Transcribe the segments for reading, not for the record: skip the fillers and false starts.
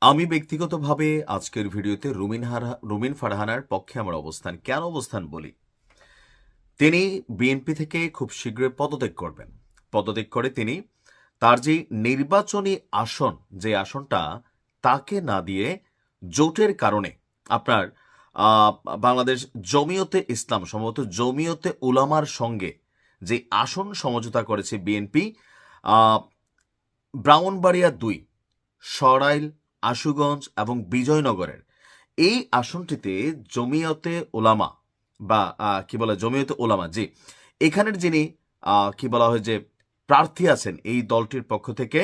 আমি ব্যক্তিগতভাবে আজকের ভিডিওতে রুমিন ফারহানার পক্ষে আমার অবস্থান কেন অবস্থান বলি। তিনি বিএনপি থেকে খুব শীঘ্রই পদত্যাগ করবেন। পদত্যাগ করে তিনি তার যে নির্বাচনী আসন, যে আসনটা তাকে না দিয়ে জোটের কারণে আপনার আহ, বাংলাদেশ জমিয়তে ইসলাম, সম্ভবত জমিয়তে উলামার সঙ্গে যে আসন সমঝোতা করেছে বিএনপি, ব্রাহ্মণবাড়িয়া ২, সরাইল, আশুগঞ্জ এবং বিজয়নগরের এই আসনটিতে জমিয়তে ওলামা বা কি বলে জমিয়তে ওলামা, জি, এখানের যিনি কি বলা হয় যে প্রার্থী আছেন এই দলটির পক্ষ থেকে,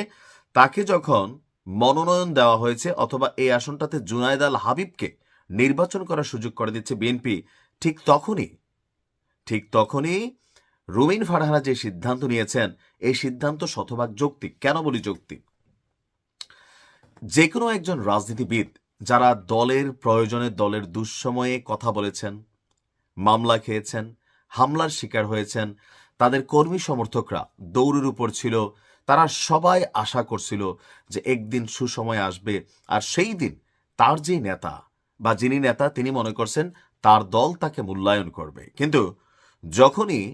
তাকে যখন মনোনয়ন দেওয়া হয়েছে অথবা এই আসনটাতে জুনায়েদ আল হাবিবকে নির্বাচন করার সুযোগ করে দিচ্ছে বিএনপি, ঠিক তখনই রুমিন ফারহানা যে সিদ্ধান্ত নিয়েছেন, এই সিদ্ধান্ত শতভাগ যৌক্তিক। কেন বলি যৌক্তিক? যে কোনো একজন রাজনীতিবিদ যারা দলের প্রয়োজনে, দলের দুঃসময়ে কথা বলেছেন, মামলা খেয়েছেন, হামলার শিকার হয়েছেন, তাদের কর্মী সমর্থকরা দৌড়ের উপর ছিল, তারা সবাই আশা করছিল যে একদিন সুসময় আসবে, আর সেই দিন তার যে নেতা বা যিনি নেতা তিনি মনে করছেন তার দল তাকে মূল্যায়ন করবে। কিন্তু যখনই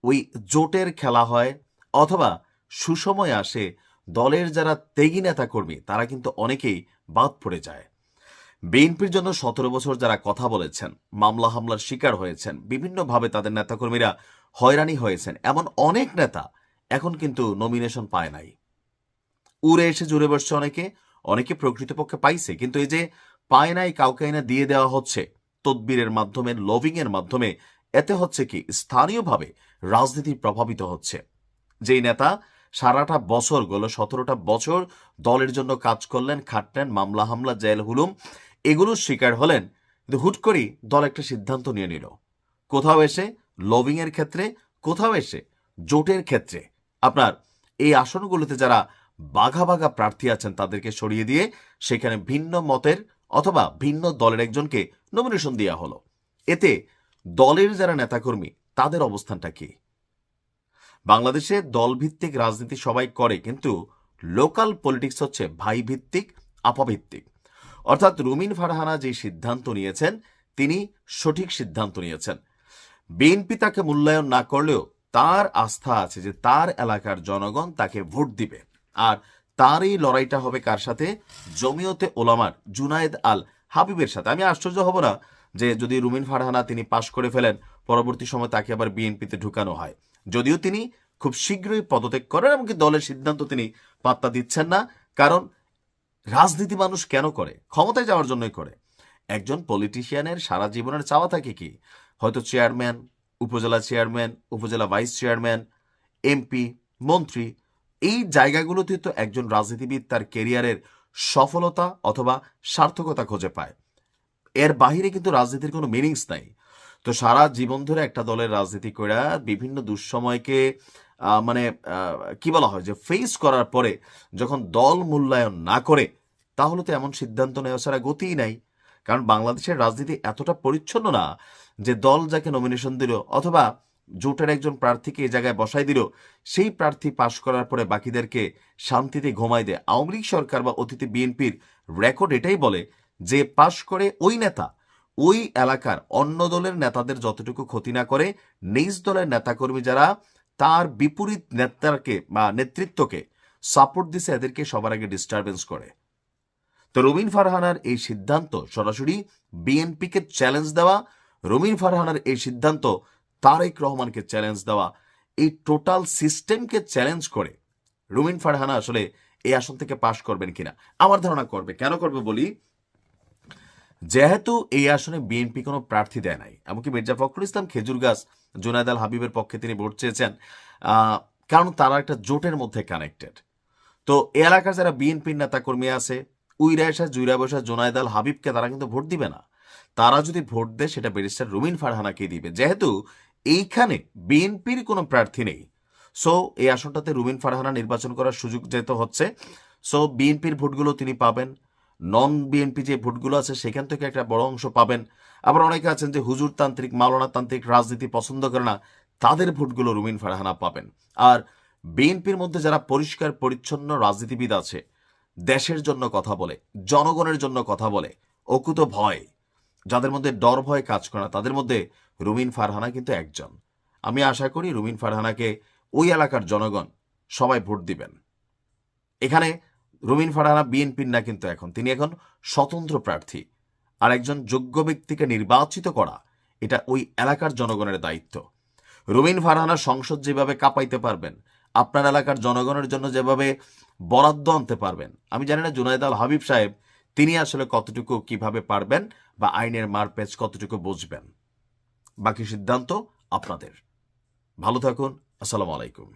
ওই জোটের খেলা হয় অথবা সুসময় আসে, দলের যারা ত্যাগী নেতা কর্মী তারা কিন্তু অনেকেই বাদ পড়ে যায়। বিএনপির জন্য ১৭ বছর যারা কথা বলেছেন, মামলা হামলার শিকার হয়েছেন, বিভিন্নভাবে তাদের নেতাকর্মীরা হয়রানি হয়েছেন, এমন অনেক নেতা এখন কিন্তু নমিনেশন পায় নাই। উড়ে এসে জুড়ে বসছে অনেকে, অনেকে প্রকৃতপক্ষে পাইছে, কিন্তু এই যে পায় নাই, কাউকে না দিয়ে দেওয়া হচ্ছে তদবিরের মাধ্যমে, লবিং এর মাধ্যমে, এতে হচ্ছে কি স্থানীয়ভাবে রাজনীতি প্রভাবিত হচ্ছে। যেই নেতা সারাটা বছর ১৭টা বছর দলের জন্য কাজ করলেন, খাটলেন, মামলা হামলা, জেল হুলুম এগুলোর শিকার হলেন, কিন্তু হুট করেই দল একটা সিদ্ধান্ত নিয়ে নিল, কোথাও এসে লবিং এর ক্ষেত্রে, কোথাও এসে জোটের ক্ষেত্রে আপনার এই আসনগুলোতে যারা বাঘা বাঘা প্রার্থী আছেন তাদেরকে সরিয়ে দিয়ে সেখানে ভিন্ন মতের অথবা ভিন্ন দলের একজনকে নমিনেশন দেওয়া হলো। এতে দলের যারা নেতাকর্মী তাদের অবস্থানটা কি? বাংলাদেশে দলভিত্তিক রাজনীতি সবাই করে, কিন্তু লোকাল পলিটিক্স হচ্ছে ভাই ভিত্তিক, আপা ভিত্তিক। অর্থাৎ রুমিন ফারহানা যে সিদ্ধান্ত নিয়েছেন তিনি সঠিক সিদ্ধান্ত নিয়েছেন। বিএনপি তাকে মূল্যায়ন না করলেও তার আস্থা আছে যে তার এলাকার জনগণ তাকে ভোট দিবে, আর তার এই লড়াইটা হবে কার সাথে? জমিয়তে ওলামার জুনায়েদ আল হাবিবের সাথে। আমি আশ্চর্য হব না যে যদি রুমিন ফারহানা তিনি পাশ করে ফেলেন, পরবর্তী সময় তাকে আবার বিএনপিতে ঢুকানো হয়, যদিও তিনি খুব শীঘ্রই পদত্যাগ করেন, এমনকি দলের সিদ্ধান্ত তিনি পাত্তা দিচ্ছেন না। কারণ রাজনীতি মানুষ কেন করে? ক্ষমতায় যাওয়ার জন্যই করে। একজন পলিটিশিয়ানের সারা জীবনের চাওয়া থাকে কি? হয়তো চেয়ারম্যান, উপজেলা চেয়ারম্যান, উপজেলা ভাইস চেয়ারম্যান, এমপি, মন্ত্রী, এই জায়গাগুলোতে তো একজন রাজনীতিবিদ তার কেরিয়ারের সফলতা অথবা সার্থকতা খুঁজে পায়। এর বাহিরে কিন্তু রাজনীতির কোনো মিনিংস নাই। তো সারা জীবন ধরে একটা দলের রাজনীতি কইরা বিভিন্ন দুঃসময়কে মানে কি বলা হয় যে ফেস করার পরে যখন দল মূল্যায়ন না করে, তাহলে তো এমন সিদ্ধান্ত নেওয়া ছাড়া গতিই নাই। কারণ বাংলাদেশের রাজনীতি এতটা পরিচ্ছন্ন না যে দল যাকে নমিনেশন দিল অথবা জোটের একজন প্রার্থীকে এই জায়গায় বসাই দিল, সেই প্রার্থী পাশ করার পরে বাকিদেরকে শান্তিতে ঘুমাই দেয়। আওয়ামী লীগ সরকার বা অতীতে বিএনপির রেকর্ড এটাই বলে যে পাশ করে ওই নেতা ওই এলাকার অন্য দলের নেতাদের যতটুকু ক্ষতি না করে, নিজ দলের নেতাকর্মী যারা তার বিপরীত নেতাকে বা নেতৃত্বকে সাপোর্ট দিছে এদেরকে সবার আগে ডিস্টারবেন্স করে। তো রুমিন ফারহানার এই সিদ্ধান্ত সরাসরি বিএনপিকে চ্যালেঞ্জ দেওয়া, রুমিন ফারহানার এই সিদ্ধান্ত তারেক রহমানকে চ্যালেঞ্জ দেওয়া, এই টোটাল সিস্টেমকে চ্যালেঞ্জ করে রুমিন ফারহানা আসলে এই আসন থেকে পাশ করবেন কিনা? আমার ধারণা করবে। কেন করবে বলি, যেহেতু এই আসনে বিএনপি কোনো প্রার্থী দেয় নাই, এমনকি মির্জা ফখরুল ইসলাম খেজুরগাছ জুনায়েদ আল হাবিবের পক্ষে তিনি ভোট চেয়েছেন, কারণ তারা একটা জোটের মধ্যে কানেক্টেড। তো এ এলাকার যারা বিএনপির নেতা কর্মী আছে, উইরা এসা জুইরা বসা জোনায়েদ আল হাবিবকে তারা কিন্তু ভোট দিবে না। তারা যদি ভোট দেয় সেটা ব্যারিস্টার রুমিন ফারহানাকে দিবে, যেহেতু এইখানে বিএনপির কোনো প্রার্থী নেই। সো এই আসনটাতে রুমিন ফারহানা নির্বাচন করার সুযোগ যেহেতু হচ্ছে, সো বিএনপির ভোটগুলো তিনি পাবেন, নন বিএনপি যে ভোটগুলো আছে সেখান থেকে একটা বড় অংশ পাবেন। আবার অনেকে আছেন যে হুজুরতান্ত্রিক, মাওলানাতান্ত্রিক রাজনীতি পছন্দ করে না, তাদের ভোটগুলো রুমিন ফারহানা পাবেন। আর বিএনপির মধ্যে যারা পরিষ্কার পরিচ্ছন্ন রাজনীতিবিদ আছে, দেশের জন্য কথা বলে, জনগণের জন্য কথা বলে, অকুত ভয়, যাদের মধ্যে ডর ভয় কাজ করে না, তাদের মধ্যে রুমিন ফারহানা কিন্তু একজন। আমি আশা করি রুমিন ফারহানাকে ওই এলাকার জনগণ সবাই ভোট দিবেন। এখানে রুমিন ফারহানা বিএনপির না, কিন্তু তিনি এখন স্বতন্ত্র প্রার্থী। আর একজন যোগ্য ব্যক্তিকে নির্বাচিত করা এটা ওই এলাকার জনগণের দায়িত্ব। রুমিন ফারহানা সংসদ যেভাবে কাঁপাইতে পারবেন, আপনার এলাকার জনগণের জন্য যেভাবে বরাদ্দ আনতে পারবেন, আমি জানি না জুনায়েদ আল হাবিব সাহেব তিনি আসলে কতটুকু কিভাবে পারবেন বা আইনের মারপ্যাচ কতটুকু বুঝবেন। বাকি সিদ্ধান্ত আপনাদের। ভালো থাকুন। আসসালামু আলাইকুম।